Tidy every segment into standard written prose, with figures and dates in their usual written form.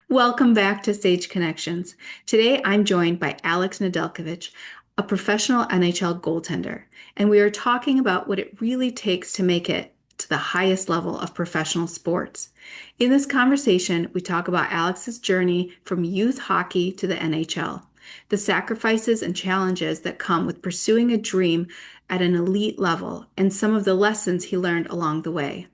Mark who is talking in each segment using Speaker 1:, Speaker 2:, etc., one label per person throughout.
Speaker 1: Welcome back to Sage Connections. Today I'm joined by Alex Nedeljkovic, a professional NHL goaltender, and we are talking about what it really takes to make it to the highest level of professional sports. In this conversation, we talk about Alex's journey from youth hockey to the NHL, the sacrifices and challenges that come with pursuing a dream at an elite level, and some of the lessons he learned along the way.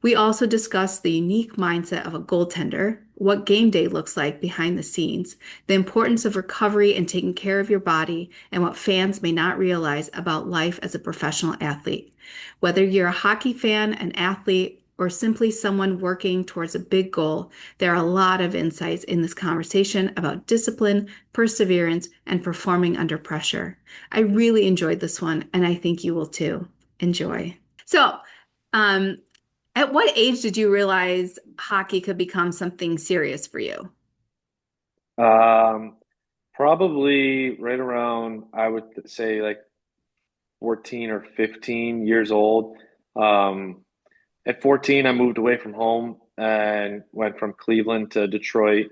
Speaker 1: We also discussed the unique mindset of a goaltender, what game day looks like behind the scenes, the importance of recovery and taking care of your body, and what fans may not realize about life as a professional athlete. Whether you're a hockey fan, an athlete, or simply someone working towards a big goal, there are a lot of insights in this conversation about discipline, perseverance, and performing under pressure. I really enjoyed this one, and I think you will too. Enjoy. Um, at what age did you realize hockey could become something serious for you?
Speaker 2: Um, Probably right around, I would say like 14 or 15 years old. Um, at 14, I moved away from home and went from Cleveland to Detroit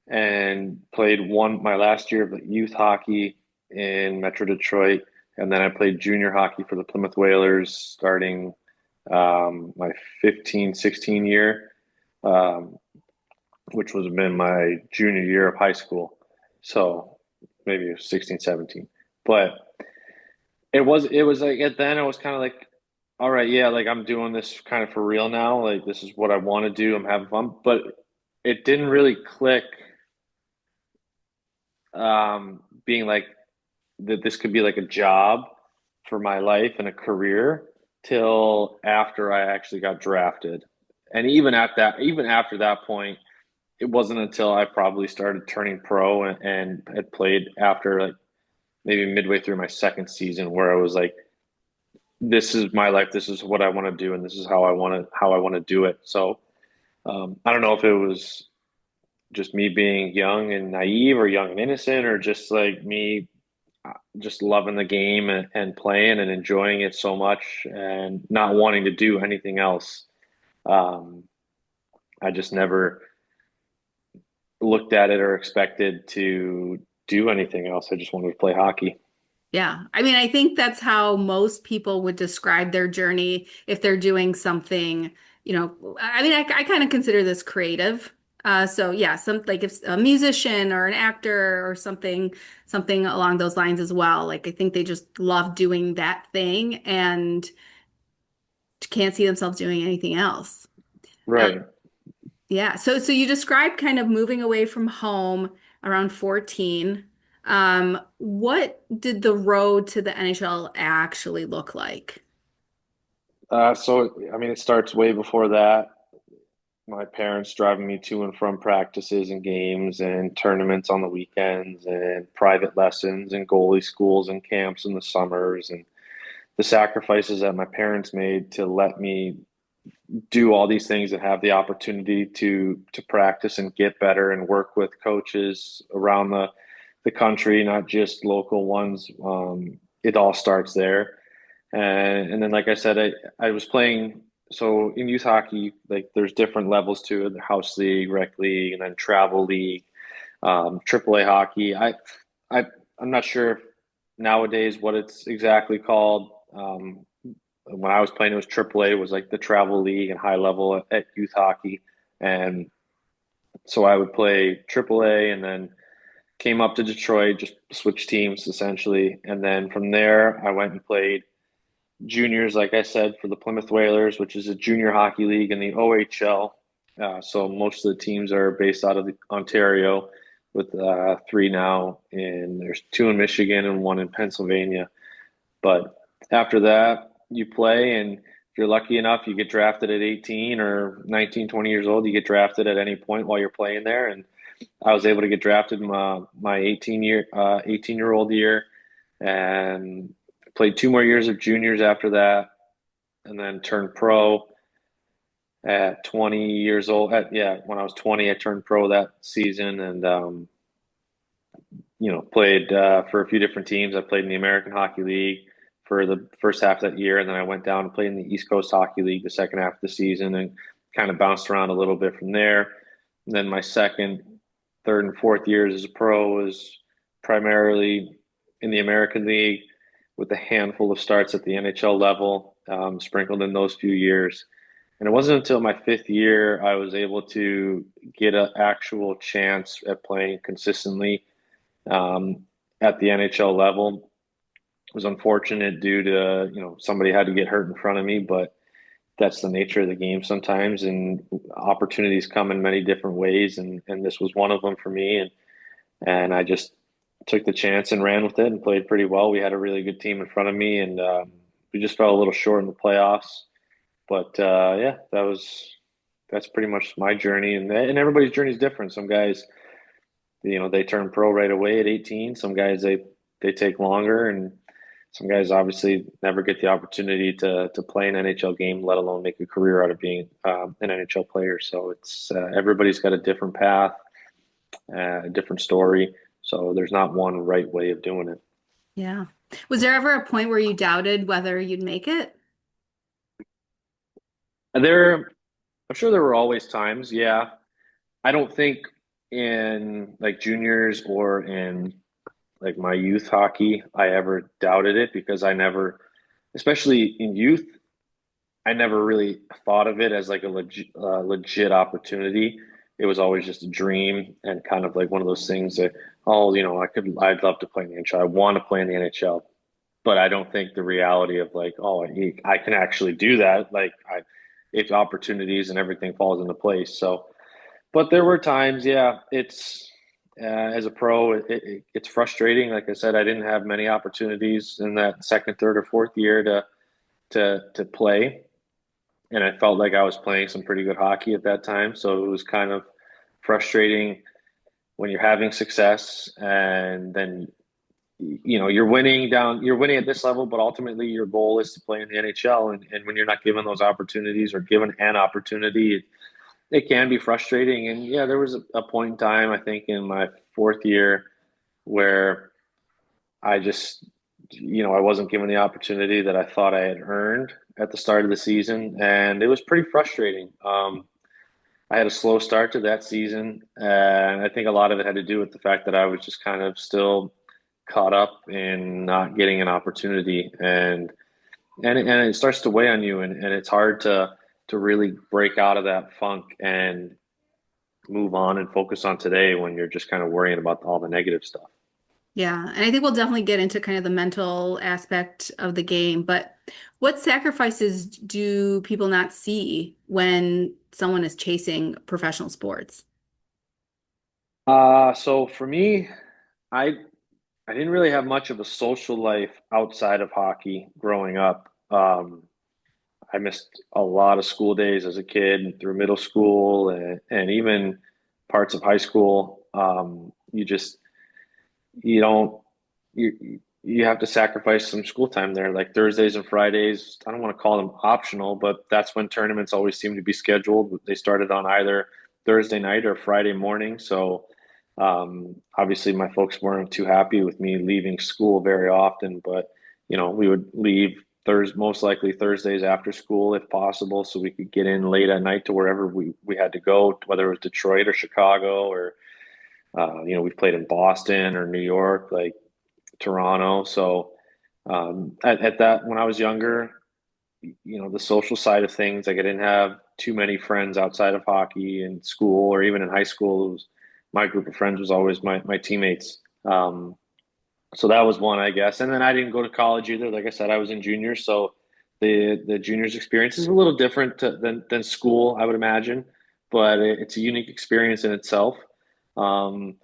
Speaker 2: and played my last year of youth hockey in Metro Detroit. And then I played junior hockey for the Plymouth Whalers starting my 15, 16 year. Um, which was been my junior year of high school. So maybe it was 16, 17. But it was like at then I was kind of like, all right, yeah, like I'm doing this kind of for real now. Like this is what I want to do. I'm having fun. But it didn't really click being like that this could be like a job for my life and a career till after I actually got drafted. And even after that point, it wasn't until I probably started turning pro and had played after like maybe midway through my second season where I was like, this is my life. This is what I want to do, and this is how I want to do it. So I don't know if it was just me being young and naive, or young and innocent, or just like me just loving the game and playing and enjoying it so much and not wanting to do anything else. Um, I just never looked at it or expected to do anything else. I just wanted to play hockey.
Speaker 1: Yeah. I mean, I think that's how most people would describe their journey if they're doing something, I mean, I kind of consider this creative. So yeah, some like if a musician or an actor or something along those lines as well. Like I think they just love doing that thing and can't see themselves doing anything else. Uh,
Speaker 2: Right.
Speaker 1: Yeah. So you described kind of moving away from home around 14. What did the road to the NHL actually look like?
Speaker 2: So, I mean, it starts way before that. My parents driving me to and from practices and games and tournaments on the weekends and private lessons and goalie schools and camps in the summers and the sacrifices that my parents made to let me do all these things and have the opportunity to practice and get better and work with coaches around the country, not just local ones. It all starts there. And then, like I said, I was playing. So in youth hockey, like there's different levels to it: the house league, rec league, and then travel league, AAA hockey. I, I'm not sure nowadays what it's exactly called. When I was playing, it was AAA. It was like the travel league and high level at youth hockey, and so I would play AAA, and then came up to Detroit, just switched teams essentially, and then from there I went and played juniors, like I said, for the Plymouth Whalers, which is a junior hockey league in the OHL. So most of the teams are based out of Ontario, with three now, and there's two in Michigan and one in Pennsylvania. But after that, you play, and if you're lucky enough, you get drafted at 18 or 19, 20 years old. You get drafted at any point while you're playing there, and I was able to get drafted my 18-year old year, and played two more years of juniors after that, and then turned pro at 20 years old. When I was 20, I turned pro that season, and played for a few different teams. I played in the American Hockey League for the first half of that year, and then I went down and played in the East Coast Hockey League the second half of the season, and kind of bounced around a little bit from there. And then my second third and fourth years as a pro was primarily in the American League with a handful of starts at the NHL level, sprinkled in those few years. And it wasn't until my fifth year I was able to get an actual chance at playing consistently at the NHL level. It was unfortunate due to, somebody had to get hurt in front of me, but that's the nature of the game sometimes, and opportunities come in many different ways, and this was one of them for me, and I just took the chance and ran with it and played pretty well. We had a really good team in front of me, and we just fell a little short in the playoffs. But yeah, that's pretty much my journey, and everybody's journey is different. Some guys, they turn pro right away at 18. Some guys they take longer, and some guys obviously never get the opportunity to play an NHL game, let alone make a career out of being an NHL player. So it's everybody's got a different path, a different story. So there's not one right way of doing it.
Speaker 1: Yeah. Was there ever a point where you doubted whether you'd make it?
Speaker 2: I'm sure there were always times. Yeah, I don't think in like juniors or in like my youth hockey, I ever doubted it because I never, especially in youth, I never really thought of it as like a legit opportunity. It was always just a dream and kind of like one of those things that, oh, I'd love to play in the NHL. I want to play in the NHL, but I don't think the reality of like, oh, I can actually do that. Like, if opportunities and everything falls into place. So, but there were times, yeah, as a pro, it's frustrating. Like I said, I didn't have many opportunities in that second, third, or fourth year to play, and I felt like I was playing some pretty good hockey at that time. So it was kind of frustrating when you're having success and then you're winning at this level, but ultimately your goal is to play in the NHL. And when you're not given those opportunities or given an opportunity, it can be frustrating. And yeah, there was a point in time, I think in my fourth year where I just, I wasn't given the opportunity that I thought I had earned at the start of the season. And it was pretty frustrating. I had a slow start to that season. And I think a lot of it had to do with the fact that I was just kind of still caught up in not getting an opportunity. And it starts to weigh on you. And it's hard to really break out of that funk and move on and focus on today when you're just kind of worrying about all the negative stuff.
Speaker 1: Yeah, and I think we'll definitely get into kind of the mental aspect of the game, but what sacrifices do people not see when someone is chasing professional sports?
Speaker 2: So for me, I I didn't really have much of a social life outside of hockey growing up. I missed a lot of school days as a kid and through middle school and even parts of high school. You don't you have to sacrifice some school time there, like Thursdays and Fridays. I don't want to call them optional, but that's when tournaments always seem to be scheduled. They started on either Thursday night or Friday morning. So obviously my folks weren't too happy with me leaving school very often, but we would leave Thursday, most likely Thursdays after school if possible, so we could get in late at night to wherever we had to go, whether it was Detroit or Chicago or we've played in Boston or New York, like Toronto. So at that, when I was younger, the social side of things, like I didn't have too many friends outside of hockey in school or even in high school. My group of friends was always my teammates. So that was one, I guess. And then I didn't go to college either. Like I said, I was in juniors, so the juniors experience is a little different than school, I would imagine, but it's a unique experience in itself. Um,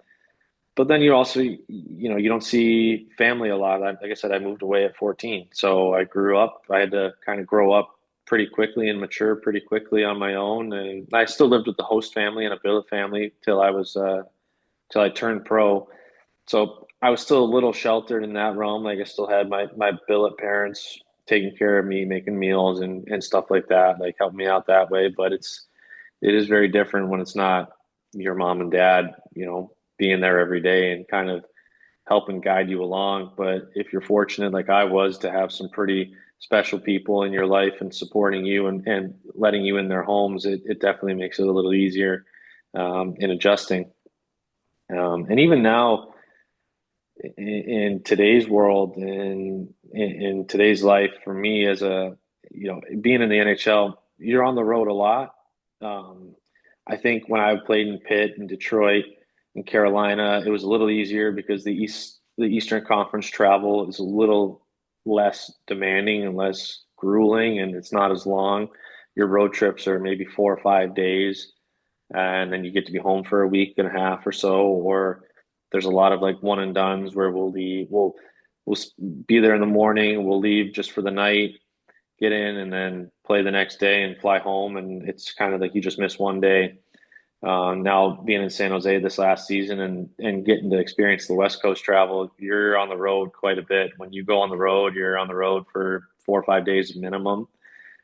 Speaker 2: but then you also, you don't see family a lot. Like I said, I moved away at 14. So I grew up, I had to kind of grow up pretty quickly and mature pretty quickly on my own. And I still lived with the host family and a billet family till I turned pro. So I was still a little sheltered in that realm. Like I still had my billet parents taking care of me, making meals and stuff like that, like helping me out that way. But it is very different when it's not your mom and dad, being there every day and kind of helping guide you along. But if you're fortunate, like I was, to have some pretty special people in your life and supporting you and letting you in their homes, it definitely makes it a little easier in adjusting. And even now, in today's world, in today's life, for me as a, being in the NHL, you're on the road a lot. Um, I think when I played in Pitt and Detroit and Carolina, it was a little easier because the Eastern Conference travel is a little less demanding and less grueling, and it's not as long. Your road trips are maybe 4 or 5 days, and then you get to be home for a week and a half or so. Or there's a lot of like one and dones where we'll be there in the morning, we'll leave just for the night, get in, and then play the next day and fly home. And it's kind of like you just miss one day. Now being in San Jose this last season and getting to experience the West Coast travel, you're on the road quite a bit. When you go on the road, you're on the road for 4 or 5 days minimum.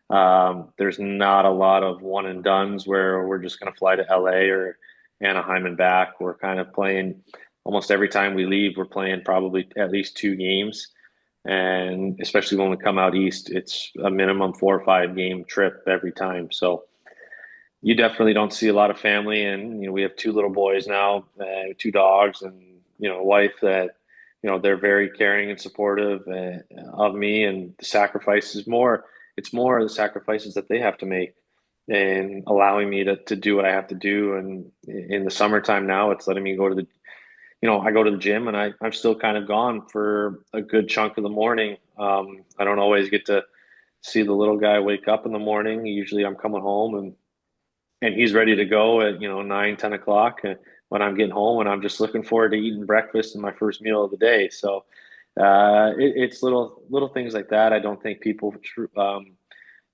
Speaker 2: There's not a lot of one and dones where we're just going to fly to LA or Anaheim and back. We're kind of playing almost every time we leave, we're playing probably at least 2 games. And especially when we come out east, it's a minimum 4 or 5 game trip every time. So you definitely don't see a lot of family. And, we have 2 little boys now, 2 dogs, and, a wife that, they're very caring and supportive of me. And the sacrifice is more, it's more the sacrifices that they have to make and allowing me to do what I have to do. And in the summertime now, it's letting me go to I go to the gym, and I'm still kind of gone for a good chunk of the morning. I don't always get to see the little guy wake up in the morning. Usually I'm coming home and he's ready to go at 9, 10 o'clock when I'm getting home, and I'm just looking forward to eating breakfast and my first meal of the day. So it's little things like that. I don't think people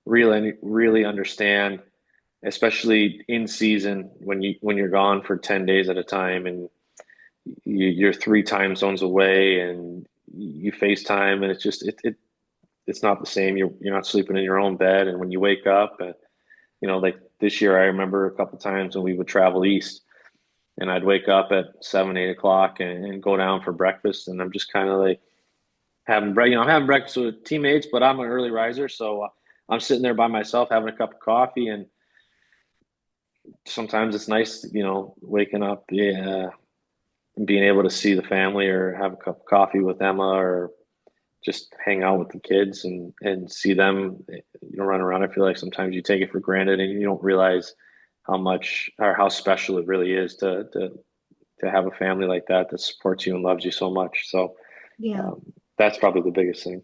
Speaker 2: really understand, especially in season when you're gone for 10 days at a time, and you're 3 time zones away, and you FaceTime, and it's not the same. You're not sleeping in your own bed, and when you wake up, like this year, I remember a couple times when we would travel east, and I'd wake up at 7, 8 o'clock and go down for breakfast, and I'm just kind of like I'm having breakfast with teammates, but I'm an early riser, so I'm sitting there by myself having a cup of coffee, and sometimes it's nice, waking up, yeah, and being able to see the family or have a cup of coffee with Emma or just hang out with the kids and see them, run around. I feel like sometimes you take it for granted and you don't realize how much or how special it really is to have a family like that that supports you and loves you so much. So
Speaker 1: Yeah.
Speaker 2: that's probably the biggest thing.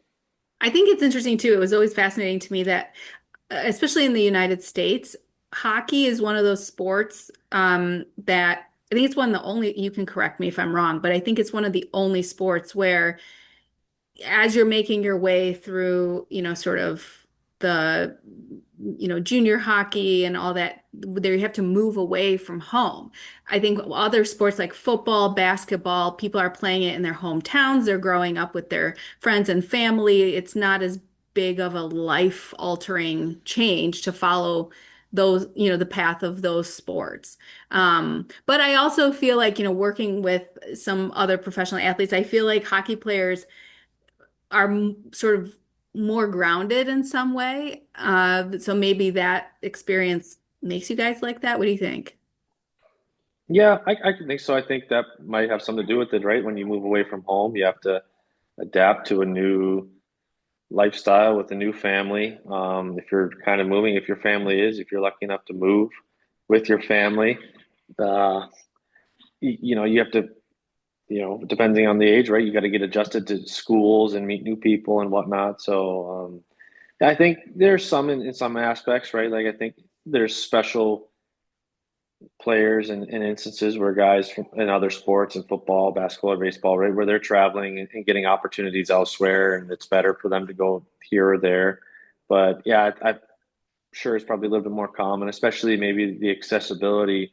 Speaker 1: I think it's interesting too. It was always fascinating to me that, especially in the United States, hockey is one of those sports that I think it's one of the only, you can correct me if I'm wrong, but I think it's one of the only sports where as you're making your way through, sort of the, junior hockey and all that, there you have to move away from home. I think other sports like football, basketball, people are playing it in their hometowns. They're growing up with their friends and family. It's not as big of a life-altering change to follow those, the path of those sports. But I also feel like, working with some other professional athletes, I feel like hockey players are sort of more grounded in some way. So maybe that experience makes you guys like that. What do you think?
Speaker 2: Yeah, I can think so. I think that might have something to do with it, right? When you move away from home, you have to adapt to a new lifestyle with a new family. If you're kind of moving, if your family is, if you're lucky enough to move with your family, uh, you have to, depending on the age, right? You got to get adjusted to schools and meet new people and whatnot. So I think there's some in some aspects, right? Like I think there's special players and instances where guys in other sports and football, basketball, or baseball, right, where they're traveling and getting opportunities elsewhere, and it's better for them to go here or there. But yeah, I'm sure it's probably a little bit more common, especially maybe the accessibility.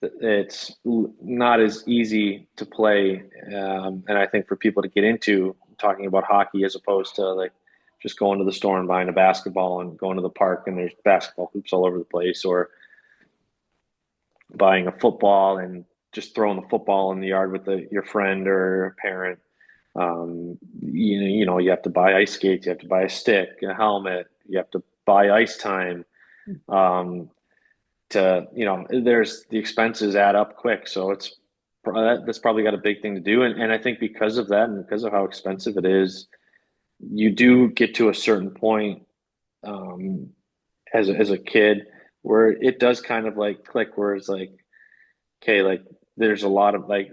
Speaker 2: It's not as easy to play, and I think for people to get into talking about hockey as opposed to like just going to the store and buying a basketball and going to the park and there's basketball hoops all over the place, or buying a football and just throwing the football in the yard with your friend or parent. You have to buy ice skates, you have to buy a stick, a helmet, you have to buy ice time. Um, there's the expenses add up quick. So that's probably got a big thing to do. And I think because of that and because of how expensive it is, you do get to a certain point um, as a kid where it does kind of like click where it's like, okay, like there's a lot of like,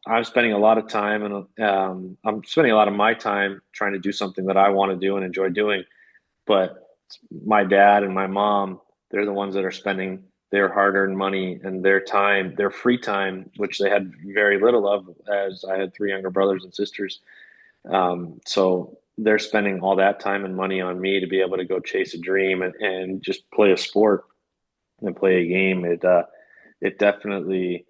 Speaker 2: I'm spending a lot of time and I'm spending a lot of my time trying to do something that I want to do and enjoy doing. But my dad and my mom, they're the ones that are spending their hard-earned money and their time, their free time, which they had very little of, as I had three younger brothers and sisters. So they're spending all that time and money on me to be able to go chase a dream and just play a sport and play a game. It definitely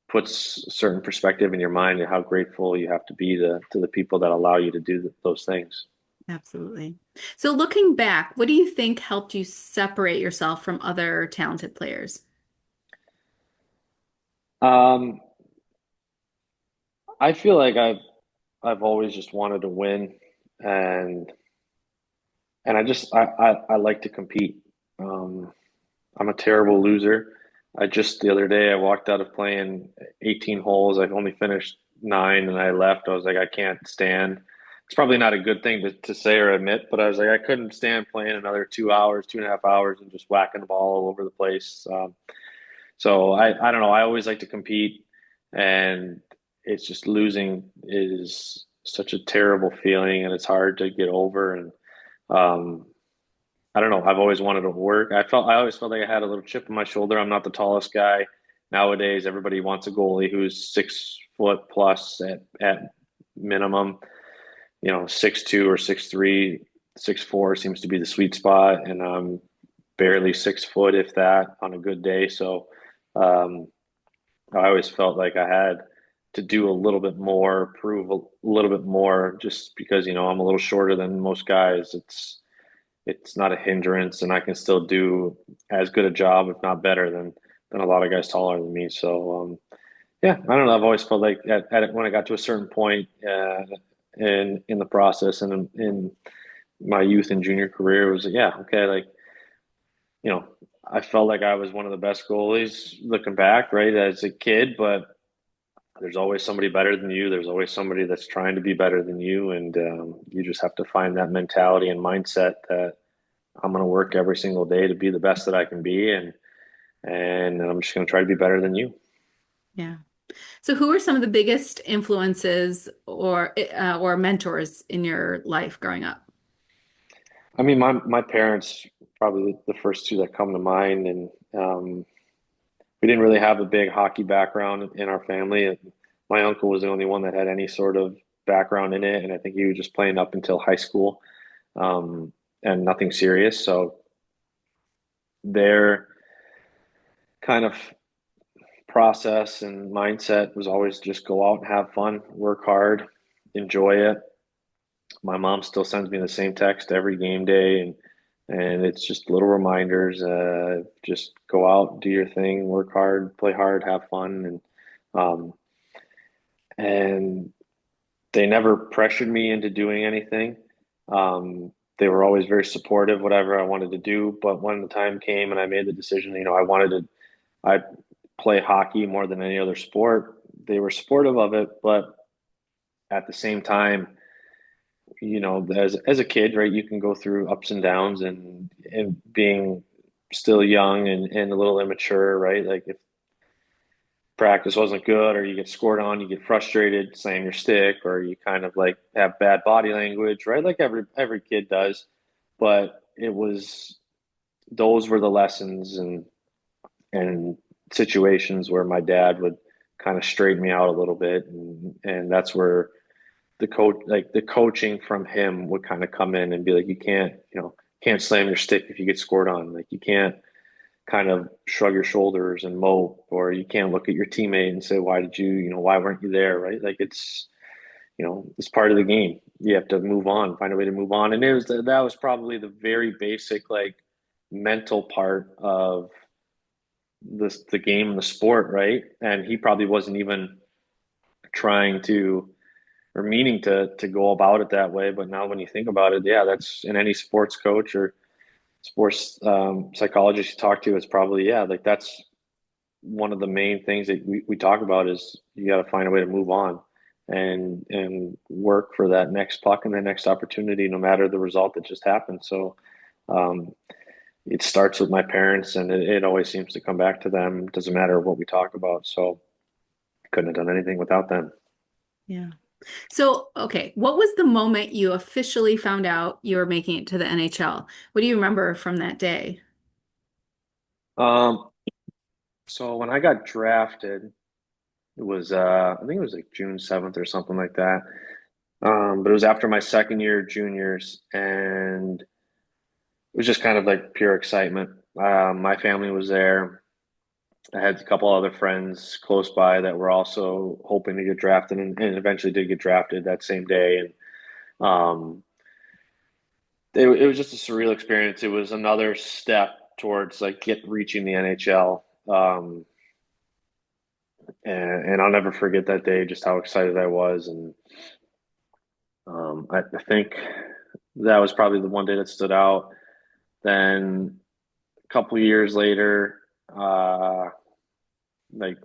Speaker 2: puts a certain perspective in your mind and how grateful you have to be to the people that allow you to do those things.
Speaker 1: Absolutely. So looking back, what do you think helped you separate yourself from other talented players?
Speaker 2: Um, I feel like I've always just wanted to win, and I like to compete. Um, I'm a terrible loser. I just the other day I walked out of playing 18 holes. I only finished nine, and I left. I was like, I can't stand. It's probably not a good thing to say or admit, but I was like, I couldn't stand playing another 2 hours, 2.5 hours, and just whacking the ball all over the place. So I don't know. I always like to compete, and it's just losing is such a terrible feeling, and it's hard to get over. And um, I don't know. I've always wanted to work. I always felt like I had a little chip on my shoulder. I'm not the tallest guy. Nowadays, everybody wants a goalie who's 6 foot plus at minimum. 6'2" or 6'3", 6'4" seems to be the sweet spot, and I'm barely 6 foot, if that, on a good day. So um, I always felt like I had to do a little bit more, prove a little bit more, just because I'm a little shorter than most guys. It's not a hindrance, and I can still do as good a job, if not better, than a lot of guys taller than me. So yeah, I don't know. I've always felt like when I got to a certain point in the process and in my youth and junior career, it was yeah, okay, like you know, I felt like I was one of the best goalies looking back, right, as a kid, but there's always somebody better than you. There's always somebody that's trying to be better than you, and you just have to find that mentality and mindset that I'm going to work every single day to be the best that I can be, and I'm just going to try to be better than you.
Speaker 1: Yeah. So who are some of the biggest influences or mentors in your life growing up?
Speaker 2: I mean, my parents probably the first two that come to mind, and we didn't really have a big hockey background in our family. And my uncle was the only one that had any sort of background in it, and I think he was just playing up until high school, and nothing serious. So their kind of process and mindset was always just go out and have fun, work hard, enjoy it. My mom still sends me the same text every game day, and it's just little reminders. Just go out, do your thing, work hard, play hard, have fun, um, and they never pressured me into doing anything. They were always very supportive, whatever I wanted to do. But when the time came and I made the decision, I play hockey more than any other sport. They were supportive of it, but at the same time, as a kid, right, you can go through ups and downs, and being still young and a little immature, right? Like if practice wasn't good or you get scored on, you get frustrated, slam your stick, or you kind of like have bad body language, right? Like every kid does. But it was those were the lessons and situations where my dad would kind of straighten me out a little bit, and that's where the coaching from him would kind of come in and be like, you can't slam your stick if you get scored on. Like you can't kind of shrug your shoulders and mope, or you can't look at your teammate and say, why weren't you there? Right. Like it's part of the game. You have to move on, find a way to move on. And that was probably the very basic, like mental part of the game and the sport. Right. And he probably wasn't even trying to or meaning to go about it that way. But now when you think about it, yeah, that's in any sports coach or sports psychologist you talk to, it's probably, yeah, like one of the main things that we talk about is you got to find a way to move on and work for that next puck and the next opportunity, no matter the result that just happened. So um, it starts with my parents, and it always seems to come back to them. It doesn't matter what we talk about. So couldn't have done anything without them.
Speaker 1: Yeah. So, okay, what was the moment you officially found out you were making it to the NHL? What do you remember from that day?
Speaker 2: Um, so when I got drafted, it was I think it was like June 7th or something like that. But it was after my second year of juniors, and it was just kind of like pure excitement. My family was there. I had a couple other friends close by that were also hoping to get drafted, and eventually did get drafted that same day. And it was just a surreal experience. It was another step towards like reaching the NHL. And I'll never forget that day, just how excited I was. And I think that was probably the one day that stood out. Then a couple of years later, like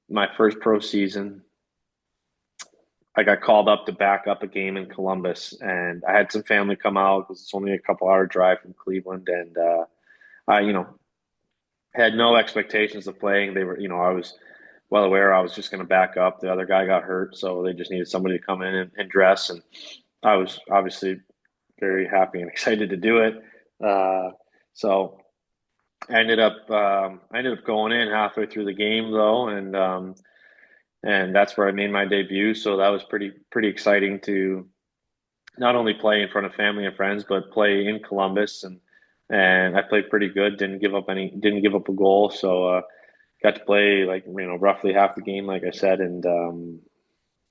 Speaker 2: my first pro season, I got called up to back up a game in Columbus, and I had some family come out because it's only a couple hour drive from Cleveland, and I, had no expectations of playing. They were, I was well aware I was just going to back up. The other guy got hurt, so they just needed somebody to come in and dress, and I was obviously very happy and excited to do it. So I ended up going in halfway through the game though, and that's where I made my debut. So that was pretty exciting to not only play in front of family and friends, but play in Columbus, and I played pretty good. Didn't give up a goal. So got to play like roughly half the game, like I said, and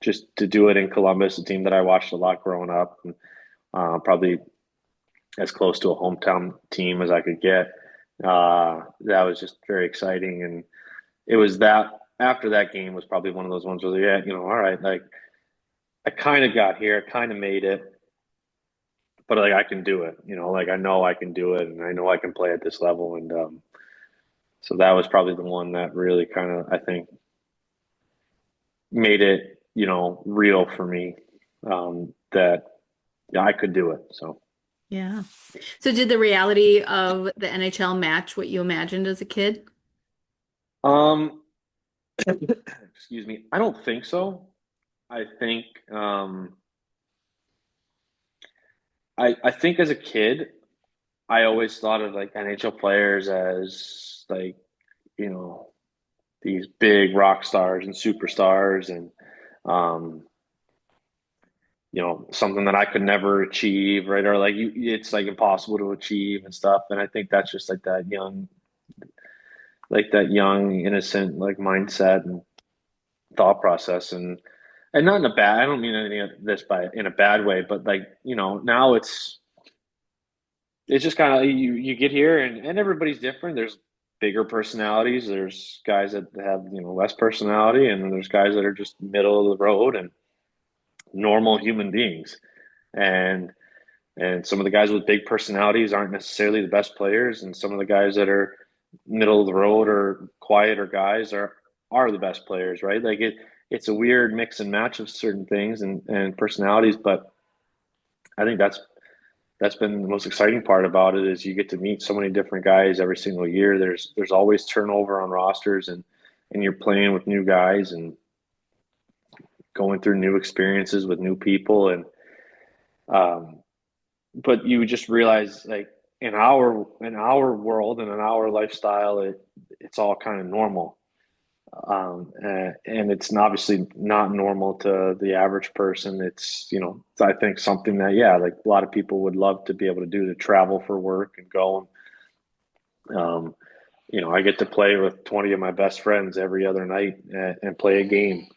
Speaker 2: just to do it in Columbus, a team that I watched a lot growing up, and, probably as close to a hometown team as I could get. That was just very exciting, and it was that after that game was probably one of those ones where yeah, all right, like I kind of got here, I kind of made it, but like I can do it, like I know I can do it, and I know I can play at this level, and so that was probably the one that really kind of I think made it, real for me, that yeah, I could do it. So,
Speaker 1: Yeah. So, did the reality of the NHL match what you imagined as a kid?
Speaker 2: um, excuse me, I don't think so. I think, um, I think as a kid, I always thought of like NHL players as like, you know, these big rock stars and superstars and, um, something that I could never achieve, right? Or like it's like impossible to achieve and stuff. And I think that's just like that young, innocent, like mindset and thought process. And not in a bad, I don't mean anything of this by in a bad way, but like, now it's just kind of you get here and everybody's different. There's bigger personalities. There's guys that have, less personality, and then there's guys that are just middle of the road and normal human beings. And and some of the guys with big personalities aren't necessarily the best players, and some of the guys that are middle of the road or quieter guys are the best players, right? Like it's a weird mix and match of certain things and personalities, but I think that's been the most exciting part about it is you get to meet so many different guys every single year. There's always turnover on rosters, and you're playing with new guys and going through new experiences with new people, and um, but you just realize like in our world and in our lifestyle, it's all kind of normal, and it's obviously not normal to the average person. It's I think something that yeah, like a lot of people would love to be able to do, to travel for work and go and I get to play with 20 of my best friends every other night and play a game.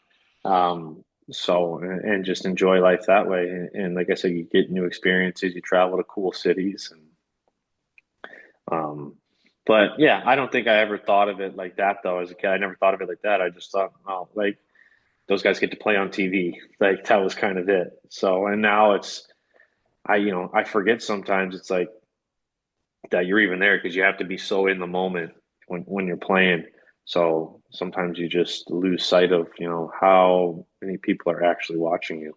Speaker 2: So and just enjoy life that way. And like I said, you get new experiences, you travel to cool cities, and but yeah, I don't think I ever thought of it like that though. As a kid, I never thought of it like that. I just thought, oh, like those guys get to play on TV. Like that was kind of it. So and now I forget sometimes it's like that you're even there because you have to be so in the moment when you're playing. So sometimes you just lose sight of, how many people are actually watching you.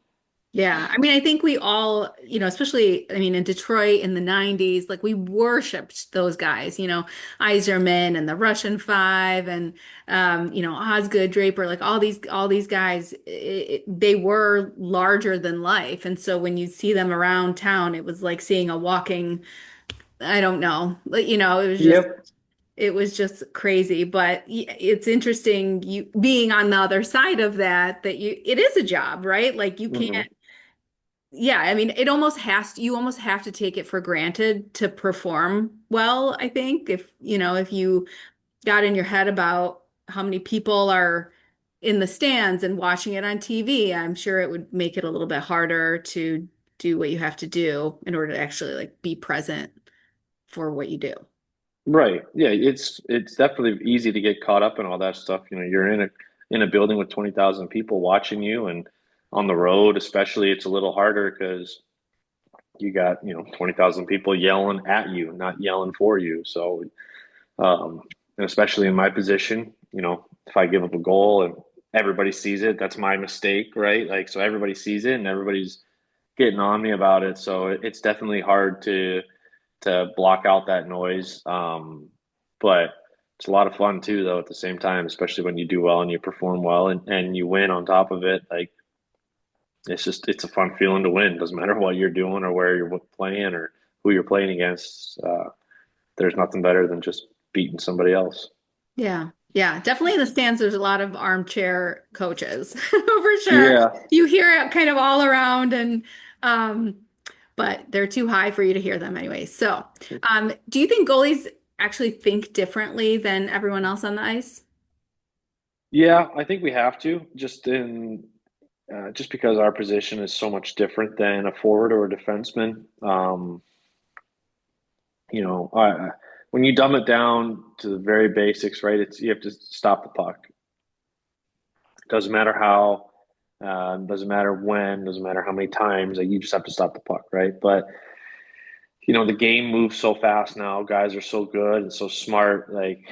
Speaker 1: Yeah, I mean, I think we all, especially, I mean, in Detroit in the 90s, like we worshiped those guys, Iserman and the Russian Five and Osgood Draper, like all these guys, they were larger than life. And so when you see them around town, it was like seeing a walking, I don't know,
Speaker 2: Yep.
Speaker 1: it was just crazy. But it's interesting you being on the other side of that it is a job, right? Like you can't.
Speaker 2: Hmm.
Speaker 1: Yeah, I mean, you almost have to take it for granted to perform well, I think. If you got in your head about how many people are in the stands and watching it on TV, I'm sure it would make it a little bit harder to do what you have to do in order to actually like be present for what you do.
Speaker 2: Right. Yeah, it's definitely easy to get caught up in all that stuff. You're in a building with 20,000 people watching you, and on the road especially it's a little harder because you got, 20,000 people yelling at you, not yelling for you. So, um, and especially in my position, if I give up a goal and everybody sees it, that's my mistake, right? Like, so everybody sees it and everybody's getting on me about it. So it's definitely hard to block out that noise. But it's a lot of fun too, though, at the same time, especially when you do well and you perform well and you win on top of it. Like, it's a fun feeling to win. Doesn't matter what you're doing or where you're playing or who you're playing against. There's nothing better than just beating somebody else.
Speaker 1: Yeah. Yeah, definitely in the stands, there's a lot of armchair coaches for sure.
Speaker 2: Yeah.
Speaker 1: You hear it kind of all around um, but they're too high for you to hear them anyway. So, do you think goalies actually think differently than everyone else on the ice?
Speaker 2: Yeah, I think we have to just because our position is so much different than a forward or a defenseman. When you dumb it down to the very basics, right? It's you have to stop the puck. Doesn't matter how, doesn't matter when, doesn't matter how many times. Like you just have to stop the puck, right? But the game moves so fast now. Guys are so good and so smart. Like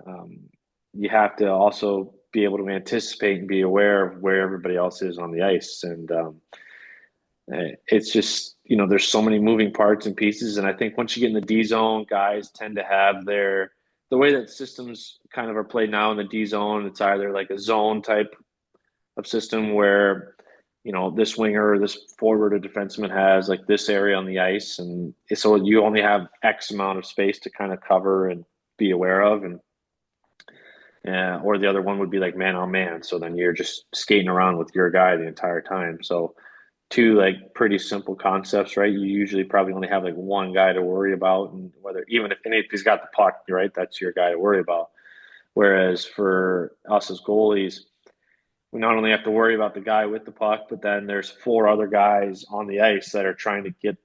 Speaker 2: um, you have to also be able to anticipate and be aware of where everybody else is on the ice. And it's just, there's so many moving parts and pieces. And I think once you get in the D zone, guys tend to have the way that systems kind of are played now in the D zone, it's either like a zone type of system where, this winger or this forward or defenseman has like this area on the ice. And so you only have X amount of space to kind of cover and be aware of. Or the other one would be like man on man. So then you're just skating around with your guy the entire time. So two like pretty simple concepts, right? You usually probably only have like one guy to worry about, and whether even if he's got the puck, right, that's your guy to worry about. Whereas for us as goalies, we not only have to worry about the guy with the puck, but then there's four other guys on the ice that are trying to get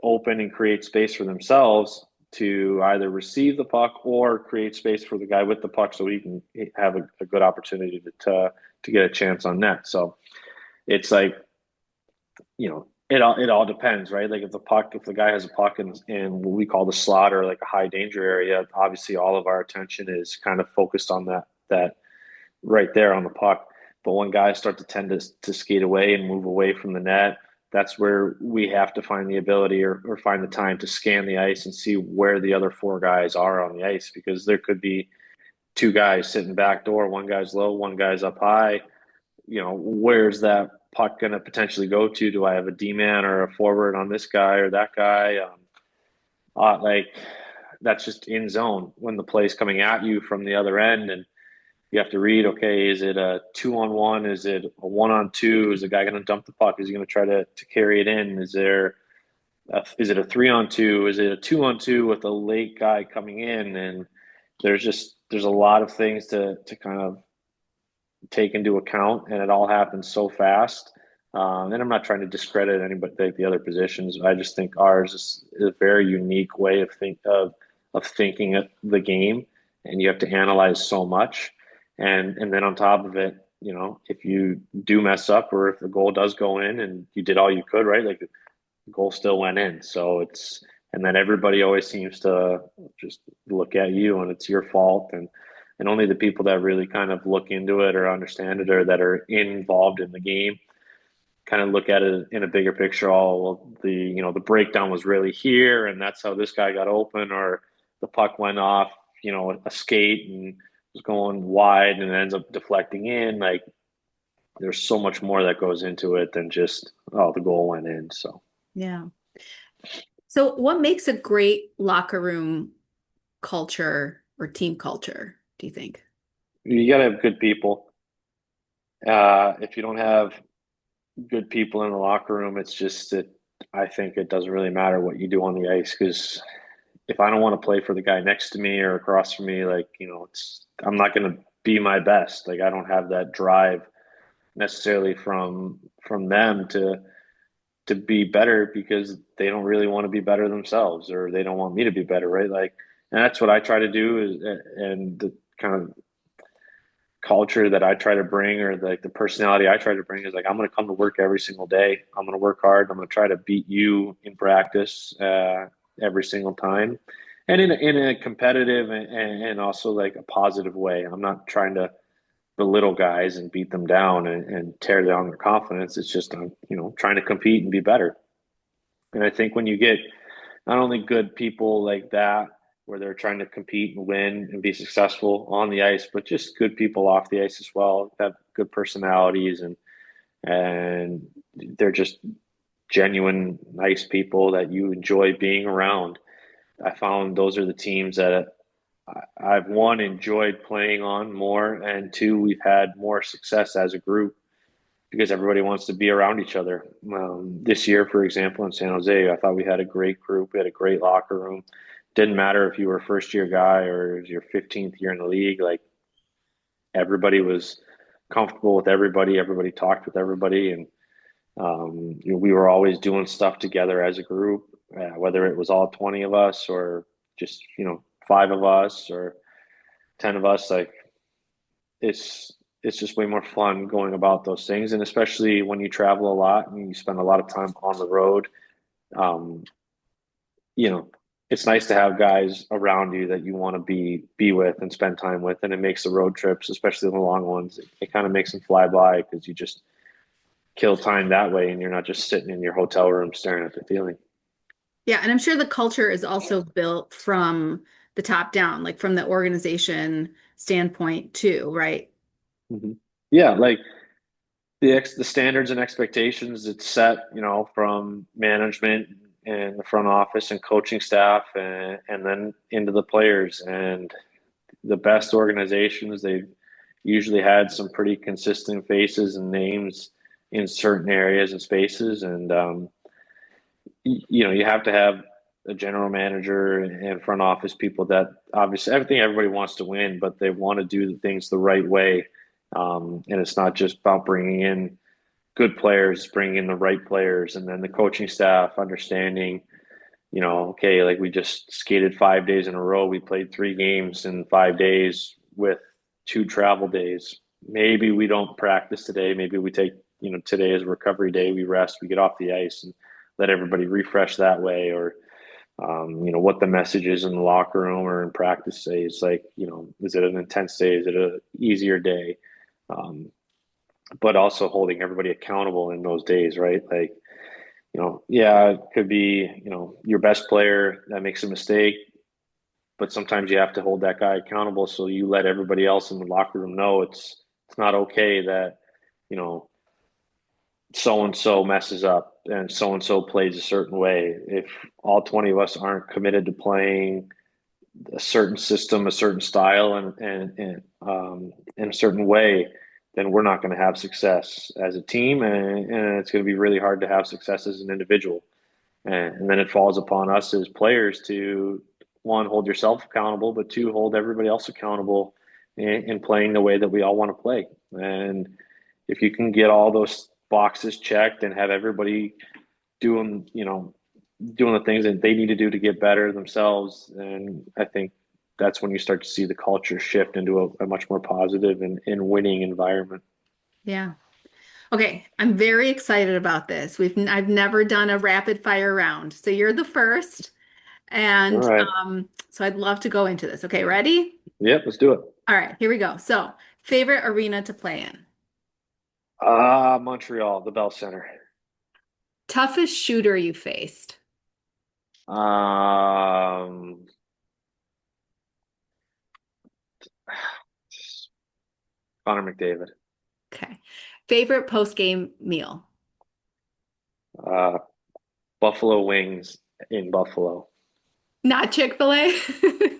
Speaker 2: open and create space for themselves to either receive the puck or create space for the guy with the puck so he can have a good opportunity to get a chance on net. So it's like it all depends, right? Like if the guy has a puck in what we call the slot or like a high danger area, obviously all of our attention is kind of focused on that right there on the puck. But when guys start to tend to skate away and move away from the net, that's where we have to find the ability or find the time to scan the ice and see where the other four guys are on the ice, because there could be two guys sitting back door, one guy's low, one guy's up high. Where's that puck going to potentially go to? Do I have a D man or a forward on this guy or that guy? Like that's just in zone when the play's coming at you from the other end, and you have to read. Okay, is it a 2-on-1? Is it a 1-on-2? Is the guy going to dump the puck? Is he going to try to carry it in? Is it a 3-on-2? Is it a 2-on-2 with a late guy coming in? And there's a lot of things to kind of take into account, and it all happens so fast. And I'm not trying to discredit anybody the other positions. I just think ours is a very unique way of thinking the game, and you have to analyze so much. And then on top of it, if you do mess up or if the goal does go in and you did all you could, right? Like the goal still went in. So and then everybody always seems to just look at you and it's your fault. And and only the people that really kind of look into it or understand it or that are involved in the game kind of look at it in a bigger picture. Oh, well, the breakdown was really here, and that's how this guy got open, or the puck went off, a skate and was going wide and it ends up deflecting in. Like there's so much more that goes into it than just, oh, the goal went in. So
Speaker 1: Yeah. So what makes a great locker room culture or team culture, do you think?
Speaker 2: you got to have good people. If you don't have good people in the locker room, it's just that I think it doesn't really matter what you do on the ice because if I don't want to play for the guy next to me or across from me, like, I'm not going to be my best. Like I don't have that drive necessarily from them to be better because they don't really want to be better themselves or they don't want me to be better, right? Like, and that's what I try to do is, and the kind of culture that I try to bring or like the personality I try to bring is like I'm going to come to work every single day. I'm going to work hard. I'm going to try to beat you in practice every single time, and in a competitive and also like a positive way. I'm not trying to belittle guys and beat them down and tear down their confidence. It's just I'm trying to compete and be better. And I think when you get not only good people like that, where they're trying to compete and win and be successful on the ice, but just good people off the ice as well, have good personalities and they're just genuine, nice people that you enjoy being around. I found those are the teams that I've one enjoyed playing on more, and two we've had more success as a group because everybody wants to be around each other. This year, for example, in San Jose, I thought we had a great group. We had a great locker room. Didn't matter if you were a first year guy or it was your 15th year in the league. Like everybody was comfortable with everybody. Everybody talked with everybody, and we were always doing stuff together as a group, whether it was all 20 of us or just five of us or 10 of us. Like it's it's just way more fun going about those things, and especially when you travel a lot and you spend a lot of time on the road. um, you know it's nice to have guys around you that you want to be with and spend time with, and it makes the road trips, especially the long ones, it kind of makes them fly by because you just kill time that way and you're not just sitting in your hotel room staring at the ceiling.
Speaker 1: Yeah, and I'm sure the culture is also built from the top down, like from the organization standpoint too, right?
Speaker 2: Mm-hmm. Yeah, like the standards and expectations it's set, from management and the front office and coaching staff and then into the players. And the best organizations, they've usually had some pretty consistent faces and names in certain areas and spaces. And you have to have a general manager and front office people that obviously everything everybody wants to win, but they want to do things the right way. And it's not just about bringing in good players, bringing in the right players, and then the coaching staff understanding, okay, like we just skated 5 days in a row. We played 3 games in 5 days with 2 travel days. Maybe we don't practice today. Maybe we take, today as a recovery day. We rest, we get off the ice and let everybody refresh that way. Or, what the message is in the locker room or in practice say. It's like, is it an intense day? Is it an easier day? Um, but also holding everybody accountable in those days, right? Like, yeah, it could be, your best player that makes a mistake, but sometimes you have to hold that guy accountable. So you let everybody else in the locker room know it's not okay that, you know, so and so messes up and so plays a certain way. If all 20 of us aren't committed to playing a certain system, a certain style, and in a certain way, then we're not going to have success as a team, and it's going to be really hard to have success as an individual. And then it falls upon us as players to one, hold yourself accountable, but two, hold everybody else accountable in playing the way that we all want to play. And if you can get all those boxes checked and have everybody doing, doing the things that they need to do to get better themselves, and I think that's when you start to see the culture shift into a much more positive and winning environment.
Speaker 1: Yeah. Okay, I'm very excited about this. I've never done a rapid fire round, so you're the first.
Speaker 2: All
Speaker 1: And
Speaker 2: right.
Speaker 1: so I'd love to go into this. Okay, ready?
Speaker 2: Yep, let's do it.
Speaker 1: All right, here we go. So, favorite arena to play in?
Speaker 2: Montreal, the Bell Center.
Speaker 1: Toughest shooter you faced?
Speaker 2: Um, Connor McDavid.
Speaker 1: Okay. Favorite post-game meal?
Speaker 2: Uh, Buffalo wings in Buffalo.
Speaker 1: Not Chick-fil-A?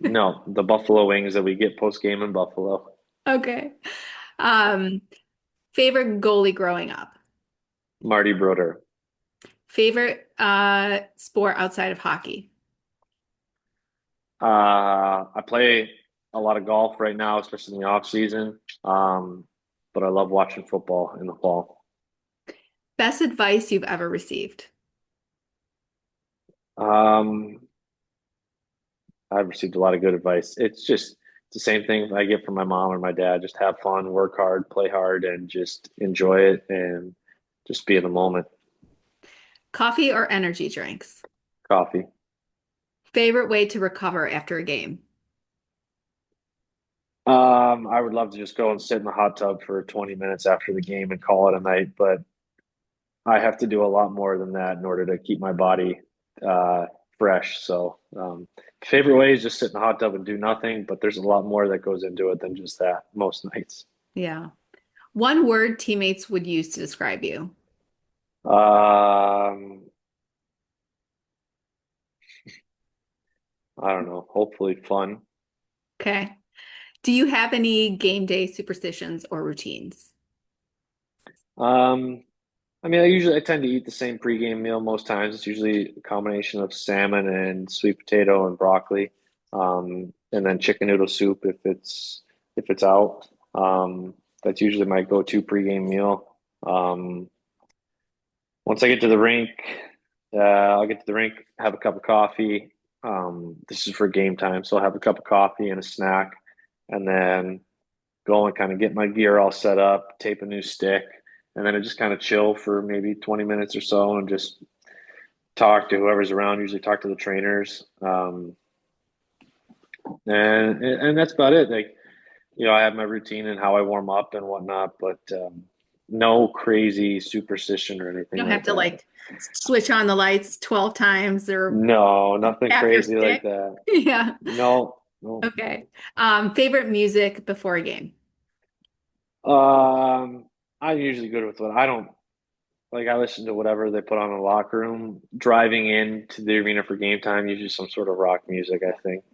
Speaker 2: No, the Buffalo wings that we get post game in Buffalo.
Speaker 1: Okay. Um, Favorite goalie growing up?
Speaker 2: Marty Broder.
Speaker 1: Favorite sport outside of hockey?
Speaker 2: I play a lot of golf right now, especially in the off season. But I love watching football in the fall.
Speaker 1: Best advice you've ever received?
Speaker 2: Um, I've received a lot of good advice. It's the same thing I get from my mom or my dad. Just have fun, work hard, play hard, and just enjoy it and just be in the moment.
Speaker 1: Coffee or energy drinks?
Speaker 2: Coffee.
Speaker 1: Favorite way to recover after a game?
Speaker 2: I would love to just go and sit in the hot tub for 20 minutes after the game and call it a night, but I have to do a lot more than that in order to keep my body uh, fresh. Favorite way is just sit in the hot tub and do nothing, but there's a lot more that goes into it than just that most nights.
Speaker 1: Yeah. One word teammates would use to describe you.
Speaker 2: Um, I don't know. Hopefully fun.
Speaker 1: Okay. Do you have any game day superstitions or routines?
Speaker 2: Um, I tend to eat the same pregame meal most times. It's usually a combination of salmon and sweet potato and broccoli, and then chicken noodle soup if it's out. That's usually my go-to pregame meal. Um, Once I get to the rink, I'll get to the rink, have a cup of coffee. This is for game time, so I'll have a cup of coffee and a snack, and then go and kind of get my gear all set up, tape a new stick, and then I just kind of chill for maybe 20 minutes or so and just talk to whoever's around, usually talk to the trainers. And that's about it. Like, I have my routine and how I warm up and whatnot, but no crazy superstition or
Speaker 1: You
Speaker 2: anything
Speaker 1: don't have
Speaker 2: like
Speaker 1: to
Speaker 2: that.
Speaker 1: like switch on the lights 12 times or
Speaker 2: No, nothing
Speaker 1: tap your
Speaker 2: crazy like
Speaker 1: stick.
Speaker 2: that.
Speaker 1: Yeah.
Speaker 2: No, no.
Speaker 1: Okay. Favorite music before a game?
Speaker 2: I'm usually good with what I don't like. I listen to whatever they put on in the locker room. Driving into the arena for game time, usually some sort of rock music. I think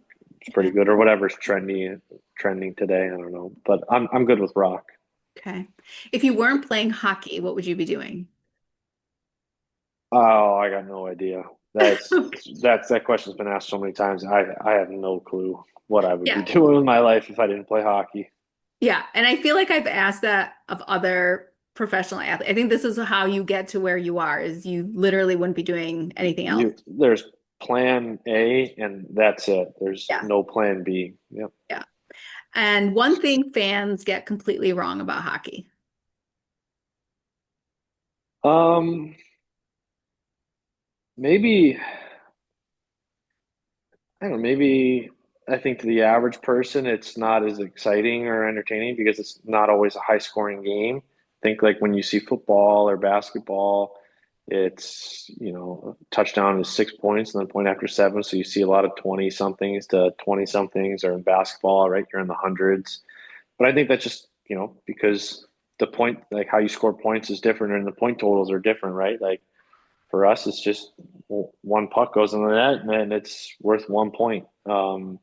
Speaker 2: it's pretty
Speaker 1: Okay.
Speaker 2: good, or whatever's trending today. I don't know, but I'm good with rock.
Speaker 1: Okay. If you weren't playing hockey, what would you be doing?
Speaker 2: Oh, I got no idea. That question's been asked so many times. I have no clue what I would be
Speaker 1: Yeah.
Speaker 2: doing with my life if I didn't play hockey.
Speaker 1: Yeah. And I feel like I've asked that of other professional athletes. I think this is how you get to where you are, is you literally wouldn't be doing anything else.
Speaker 2: There's plan A and that's it. There's
Speaker 1: Yeah.
Speaker 2: no plan B. Yep.
Speaker 1: Yeah. And one thing fans get completely wrong about hockey.
Speaker 2: Um, maybe I don't know, maybe I think to the average person it's not as exciting or entertaining because it's not always a high scoring game. I think like when you see football or basketball, it's, touchdown is 6 points and then point after seven. So you see a lot of 20 somethings to 20 somethings, or in basketball, right? You're in the hundreds. But I think that's just, because the point, like how you score points is different and the point totals are different, right? Like for us, it's just one puck goes in the net and then it's worth 1 point. There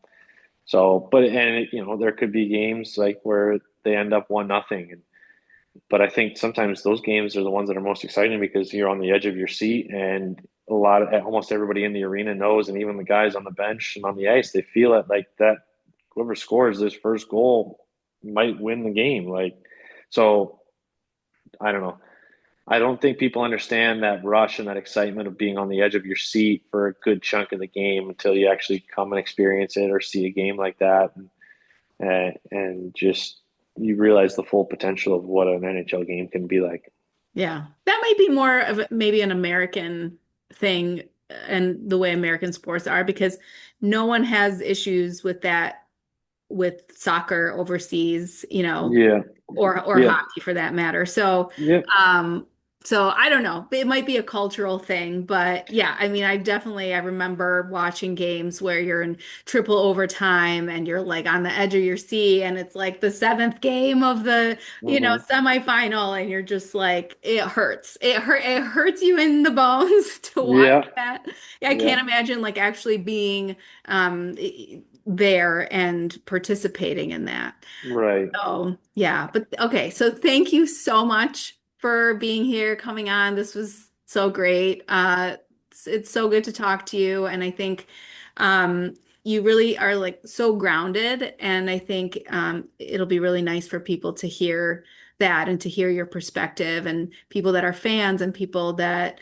Speaker 2: could be games like where they end up 1-0. But I think sometimes those games are the ones that are most exciting because you're on the edge of your seat and almost everybody in the arena knows, and even the guys on the bench and on the ice, they feel it like that. Whoever scores this first goal might win the game. So I don't know. I don't think people understand that rush and that excitement of being on the edge of your seat for a good chunk of the game until you actually come and experience it or see a game like that, and just you realize the full potential of what an NHL game can be like.
Speaker 1: Yeah. That might be more of maybe an American thing and the way American sports are because no one has issues with that with soccer overseas,
Speaker 2: Yeah.
Speaker 1: or
Speaker 2: Yeah.
Speaker 1: hockey for that matter. So,
Speaker 2: Yeah.
Speaker 1: um, so I don't know. It might be a cultural thing, but yeah, I mean, I remember watching games where you're in triple overtime and you're like on the edge of your seat and it's like the seventh game of the,
Speaker 2: Hmm.
Speaker 1: semifinal and you're just like, it hurts. It hurts you in the bones to watch
Speaker 2: Yeah.
Speaker 1: that. Yeah, I
Speaker 2: Yeah.
Speaker 1: can't imagine like actually being there and participating in that.
Speaker 2: Right.
Speaker 1: Oh, yeah. But okay. So thank you so much for being here, coming on. This was so great. It's so good to talk to you. And I think um, you really are like so grounded. And I think it'll be really nice for people to hear that and to hear your perspective and people that are fans and people that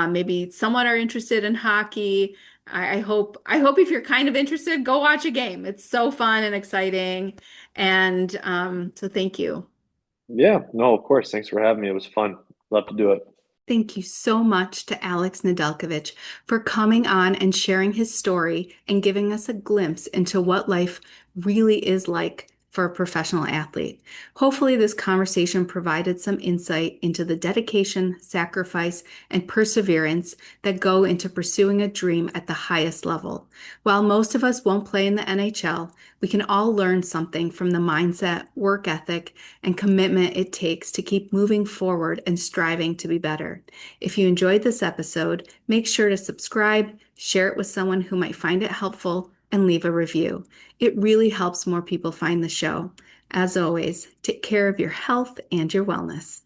Speaker 1: maybe somewhat are interested in hockey. I hope if you're kind of interested, go watch a game. It's so fun and exciting. And so thank you.
Speaker 2: Yeah. No, of course. Thanks for having me. It was fun. Love to do it.
Speaker 1: Thank you so much to Alex Nedeljkovic for coming on and sharing his story and giving us a glimpse into what life really is like for a professional athlete. Hopefully, this conversation provided some insight into the dedication, sacrifice, and perseverance that go into pursuing a dream at the highest level. While most of us won't play in the NHL, we can all learn something from the mindset, work ethic, and commitment it takes to keep moving forward and striving to be better. If you enjoyed this episode, make sure to subscribe, share it with someone who might find it helpful, and leave a review. It really helps more people find the show. As always, take care of your health and your wellness.